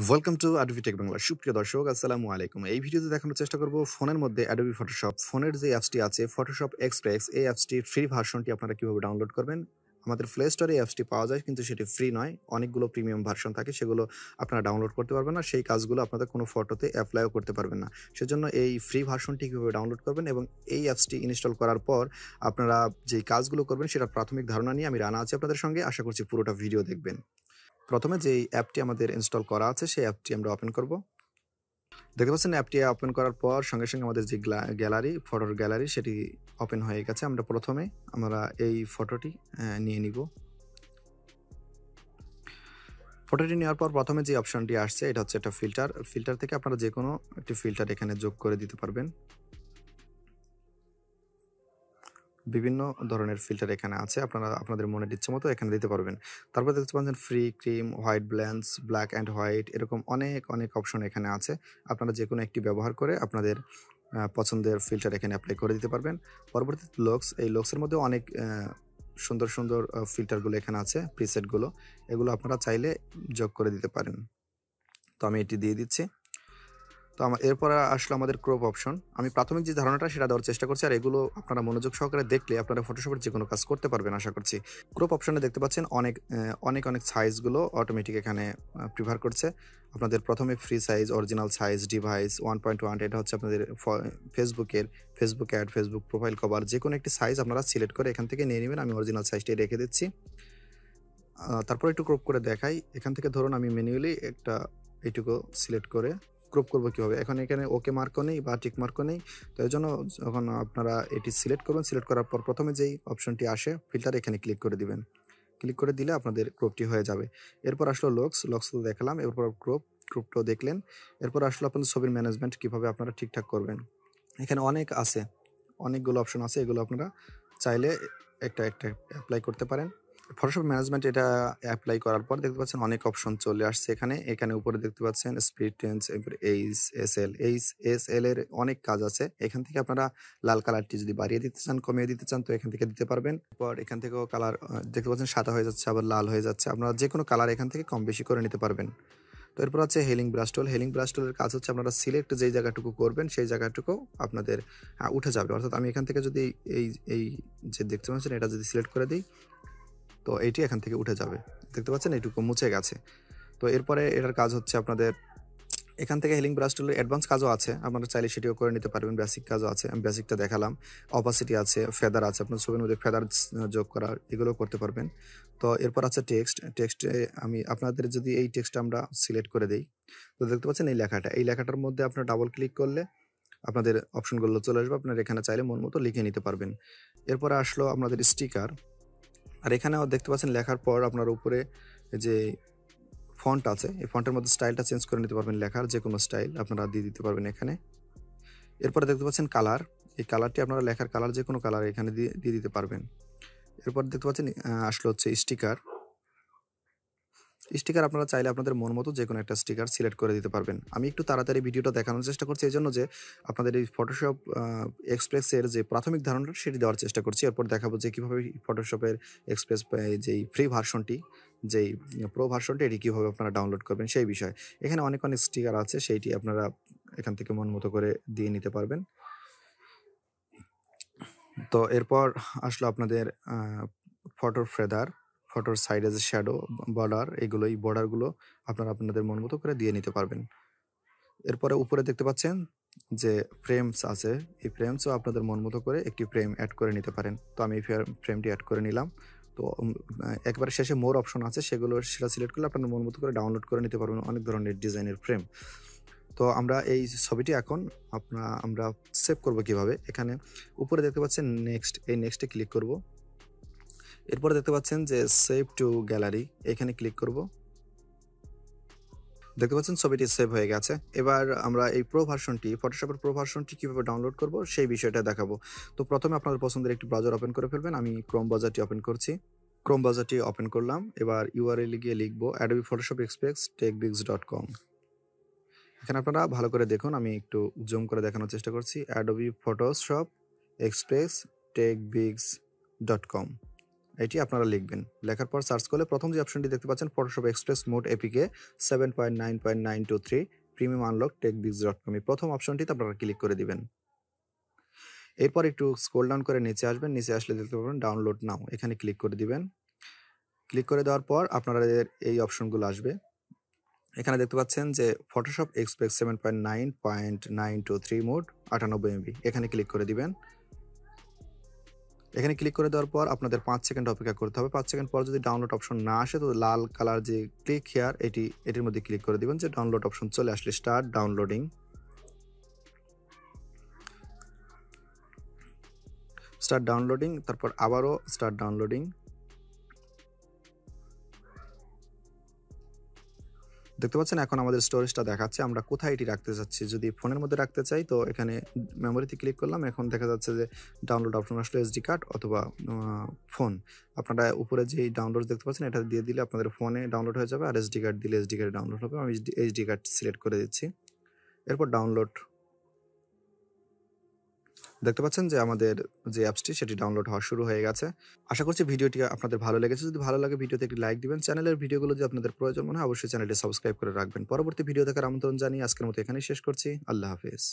Welcome to Adobe tech Bangla. সুপ্রিয় দর্শক, আসসালামু আলাইকুম। এই ভিডিওতে দেখানোর চেষ্টা করব ফোনের মধ্যে Adobe Photoshop ফোনের যে অ্যাপসটি আছে Photoshop Express, এই অ্যাপসটির ফ্রি ভার্সনটি আপনারা কিভাবে ডাউনলোড করবেন। আমাদের প্লে স্টোরে এই অ্যাপসটি পাওয়া যায়, কিন্তু সেটি ফ্রি নয়। অনেকগুলো প্রিমিয়াম ভার্সন থাকে, সেগুলো আপনারা ডাউনলোড করতে পারবেন না। সেই কাজগুলো আপনাদের কোনো ফটোতে অ্যাপ্লাইও করতে পারবেন না। সেজন্য এই ফ্রি ভার্সনটি কিভাবে ডাউনলোড করবেন এবং এই অ্যাপসটি ইনস্টল করার পর আপনারা যেই কাজগুলো করবেন সেটার প্রাথমিক ধারণা নিয়ে আমি রানা আছি আপনাদের সঙ্গে। আশা করছি পুরোটা ভিডিও দেখবেন। প্রথমে যেই অ্যাপটি আমাদের ইনস্টল করা আছে সেই অ্যাপটি আমরা ওপেন করব। দেখতে পাচ্ছেন অ্যাপটি ওপেন করার পর সঙ্গে সঙ্গে আমাদের যে গ্যালারি, ফটোর গ্যালারি সেটি ওপেন হয়ে গেছে। আমরা এই ফটোটি নিয়ে নিব। ফটোটি নেওয়ার পর প্রথমে যে অপশনটি আসছে এটা হচ্ছে একটা ফিল্টার থেকে আপনারা যে কোনো একটি ফিল্টার এখানে যোগ করে দিতে পারবেন। বিভিন্ন ধরনের ফিল্টার এখানে আছে, আপনারা আপনাদের মনের ইচ্ছে মতো এখানে দিতে পারবেন। তারপর দেখতে পাচ্ছেন ফ্রি, ক্রিম, হোয়াইট ব্ল্যান্স, ব্ল্যাক অ্যান্ড হোয়াইট, এরকম অনেক অপশন এখানে আছে। আপনারা যে কোনো একটি ব্যবহার করে আপনাদের পছন্দের ফিল্টার এখানে অ্যাপ্লাই করে দিতে পারবেন। পরবর্তীতে এই লোকসের মধ্যে অনেক সুন্দর ফিল্টারগুলো এখানে আছে, প্রিসেটগুলো, এগুলো আপনারা চাইলে যোগ করে দিতে পারেন। তো আমি এটি দিয়ে দিচ্ছি। তো এরপর আসলো আমাদের ক্রপ অপশন। আমি প্রাথমিক যে ধারণাটা সেটা দেওয়ার চেষ্টা করছি, আর এগুলো আপনারা মনোযোগ সহকারে দেখলে আপনারা ফটোশপের যে কোনো কাজ করতে পারবেন আশা করছি। ক্রপ অপশনে দেখতে পাচ্ছেন অনেক সাইজগুলো অটোমেটিক এখানে প্রিফার করছে। আপনাদের প্রথমে free size, original size, device 1.1, এটা হচ্ছে আপনাদের Facebook ad, Facebook profile cover, যে কোনো একটি সাইজ আপনারা সিলেক্ট করে এখান থেকে নিয়ে নেবেন। আমি অরিজিনাল সাইজটাই রেখে দিচ্ছি। তারপর একটু ক্রপ করে দেখাই। এখান থেকে ধরুন আমি ম্যানুয়ালি এইটুকু সিলেক্ট করে ক্রপ করব কিভাবে। এখানে ওকে মার্কও নেই বা টিক মার্কও নেই। তো এই জন্য যখন আপনারা এটি সিলেক্ট করবেন, সিলেক্ট করার পর প্রথমে যেই অপশনটি আসে ফিল্টার, এখানে ক্লিক করে দিবেন। ক্লিক করে দিলে আপনাদের ক্রপটি হয়ে যাবে। এরপর আসলো লক্স তো দেখালাম। এরপর ক্রপটাও দেখলেন। এরপর আসলো আপনাদের ছবির ম্যানেজমেন্ট কিভাবে আপনারা ঠিকঠাক করবেন। এখানে অনেকগুলো অপশন আছে, এগুলো আপনারা চাইলে একটা অ্যাপ্লাই করতে পারেন। ফটোশপ ম্যানেজমেন্ট এটা অ্যাপ্লাই করার পর দেখতে পাচ্ছেন অনেক অপশন চলে আসছে এখানে উপরে দেখতে পাচ্ছেন স্পিড চেঞ্জ, এস এল এর অনেক কাজ আছে। এখান থেকে আপনারা লাল কালারটি যদি বাড়িয়ে দিতে চান, কমিয়ে দিতে চান, তো এখান থেকে দিতে পারবেন। পর এখান থেকেও কালার দেখতে পাচ্ছেন সাদা হয়ে যাচ্ছে, আবার লাল হয়ে যাচ্ছে। আপনারা যে কোনো কালার এখান থেকে কম বেশি করে নিতে পারবেন। তো এরপর হচ্ছে হেলিং ব্রাশ টুলের কাজ হচ্ছে আপনারা সিলেক্ট যেই জায়গাটুকু করবেন সেই জায়গাটুকু আপনাদের উঠে যাবে। অর্থাৎ আমি এখান থেকে যদি এই যে দেখতে পাচ্ছেন এটা যদি সিলেক্ট করে দিই, তো এইটি এখান থেকে উঠে যাবে। দেখতে পাচ্ছেন এইটুকু মুছে গেছে। তো এরপরে এটার কাজ হচ্ছে আপনাদের এখান থেকে হেলিং ব্রাশ টুলের অ্যাডভান্স কাজও আছে, আপনারা চাইলে সেটিও করে নিতে পারবেন। বেসিক কাজও আছে, আমি বেসিকটা দেখালাম। অপাসিটি আছে, ফেদার আছে, আপনার ছবির মধ্যে ফেদার যোগ করা, এগুলো করতে পারবেন। তো এরপর আছে টেক্সটে আমি আপনাদের যদি এই টেক্সটটা আমরা সিলেক্ট করে দেই, তো দেখতে পাচ্ছেন এই লেখাটার মধ্যে আপনার ডাবল ক্লিক করলে আপনাদের অপশনগুলো চলে আসবে। আপনারা এখানে চাইলে মন মতো লিখে নিতে পারবেন। এরপরে আসলো আপনাদের স্টিকার। আর এখানেও দেখতে পাচ্ছেন লেখার পর আপনার উপরে যে ফন্ট আছে, এই ফন্টের মধ্যে স্টাইলটা চেঞ্জ করে নিতে পারবেন। লেখার যে কোনো স্টাইল আপনারা দিয়ে দিতে পারবেন এখানে। এরপরে দেখতে পাচ্ছেন কালার, এই কালারটি আপনারা লেখার কালার যে কোনো কালার এখানে দিয়ে দিতে পারবেন। এরপর দেখতে পাচ্ছেন আসলো হচ্ছে স্টিকার আপনারা চাইলে আপনাদের মন মতো যে কোনো একটা স্টিকার সিলেক্ট করে দিতে পারবেন। আমি একটু তাড়াতাড়ি ভিডিওটা দেখানোর চেষ্টা করছি, এই জন্য যে আপনাদের এই ফটোশপ এক্সপ্রেসের যে প্রাথমিক ধারণাটা সেটি দেওয়ার চেষ্টা করছি। এরপর দেখাবো যে কীভাবে ফটোশপের এক্সপ্রেস যেই ফ্রি ভার্সনটি, যেই প্রো ভার্সনটি, এটি কীভাবে আপনারা ডাউনলোড করবেন সেই বিষয়ে। এখানে অনেক স্টিকার আছে, সেইটি আপনারা এখান থেকে মন মতো করে দিয়ে নিতে পারবেন। তো এরপর আসলো আপনাদের ফটোর সাইডে যে শ্যাডো, বর্ডার, এই বর্ডারগুলো আপনারা আপনাদের মন মতো করে দিয়ে নিতে পারবেন। এরপরে উপরে দেখতে পাচ্ছেন যে ফ্রেমস আছে, এই ফ্রেমসও আপনাদের মন মতো করে একটি ফ্রেম অ্যাড করে নিতে পারেন। তো আমি এই ফ্রেমটি অ্যাড করে নিলাম। তো একবারে শেষে মোর অপশন আছে, সেটা সিলেক্ট করলে আপনাদের মন মতো করে ডাউনলোড করে নিতে পারবেন অনেক ধরনের ডিজাইনের ফ্রেম। তো আমরা এই ছবিটি এখন আমরা সেভ করব কিভাবে। এখানে উপরে দেখতে পাচ্ছেন নেক্সটে ক্লিক করব। এরপরে দেখতে পাচ্ছেন যে সেভ টু গ্যালারি, এখানে ক্লিক করব। দেখতে পাচ্ছেন ছবিটি সেভ হয়ে গেছে। এবার আমরা এই ফটোশপের প্রো ভার্সনটি কিভাবে ডাউনলোড করব সেই বিষয়টা দেখাবো। তো প্রথমে আপনাদের পছন্দের একটি ব্রাউজার ওপেন করে ফেলবেন। আমি ক্রোম ব্রাউজারটি ওপেন করছি। ক্রোম ব্রাউজারটি ওপেন করলাম। এবার ইউআরএল গিয়ে লিখব Adobe Photoshop Express techbigs.com। এখানে আপনারা ভালো করে দেখুন, আমি একটু জুম করে দেখানোর চেষ্টা করছি। Adobe Photoshop Express techbigs.com, এটি আপনারা লিখবেন। লেখার পর সার্চ করলে প্রথম যে অপশনটি দেখতে পাচ্ছেন Photoshop express mode APK 7.9.923 premium unlock techbigs.com এই প্রথম অপশনটিতে আপনারা ক্লিক করে দিবেন। এরপর একটু স্ক্রল ডাউন করে নিচে আসবেন। নিচে আসলে দেখতে পাবেন ডাউনলোড নাও, এখানে ক্লিক করে দিবেন। ক্লিক করে দেওয়ার পর আপনাদের এই অপশনগুলো আসবে। এখানে দেখতে পাচ্ছেন যে ফটোশপ এক্সপ্রেস 7.9.923 মোড 98 এমবি, এখানে ক্লিক করে দিবেন। এখানে ক্লিক করে দেওয়ার পর আপনাদের 5 সেকেন্ড অপেক্ষা করতে হবে। 5 সেকেন্ড পর যদি ডাউনলোড অপশন না আসে তো লাল কালার যে ক্লিক হিয়ার এটির মধ্যে ক্লিক করে দিবেন। যে ডাউনলোড অপশন চলে আসলে স্টার্ট ডাউনলোডিং। স্টার্ট ডাউনলোডিং, তারপর আবারও স্টার্ট ডাউনলোডিং। দেখতে পাচ্ছেন এখন আমাদের স্টোরেজটা দেখাচ্ছে আমরা কোথায় এটি রাখতে চাচ্ছি। যদি ফোনের মধ্যে রাখতে চাই তো এখানে মেমোরিতে ক্লিক করলাম। এখন দেখা যাচ্ছে যে ডাউনলোড অপশন আসলে এসডি কার্ড অথবা ফোন। আপনারা উপরে যে ডাউনলোড দেখতে পাচ্ছেন এটা দিয়ে দিলে আপনাদের ফোনে ডাউনলোড হয়ে যাবে, আর এসডি কার্ড দিলে এসডি কার্ডে ডাউনলোড হবে। আমি এসডি কার্ড সিলেক্ট করে দিচ্ছি। এরপর ডাউনলোড। দেখতে পাচ্ছেন যে আমাদের যে অ্যাপসটি সেটি ডাউনলোড হওয়া শুরু হয়ে গেছে। আশা করছি ভিডিওটি আপনাদের ভালো লেগেছে। যদি ভালো লাগে ভিডিওতে একটি লাইক দিবেন। চ্যানেলের ভিডিওগুলো যদি আপনাদের প্রয়োজন মনে হয় অবশ্যই চ্যানেলটি সাবস্ক্রাইব করে রাখবেন। পরবর্তী ভিডিও দেখার আমন্ত্রণ জানিয়ে আজকের মতো এখানেই শেষ করছি। আল্লাহ হাফেজ।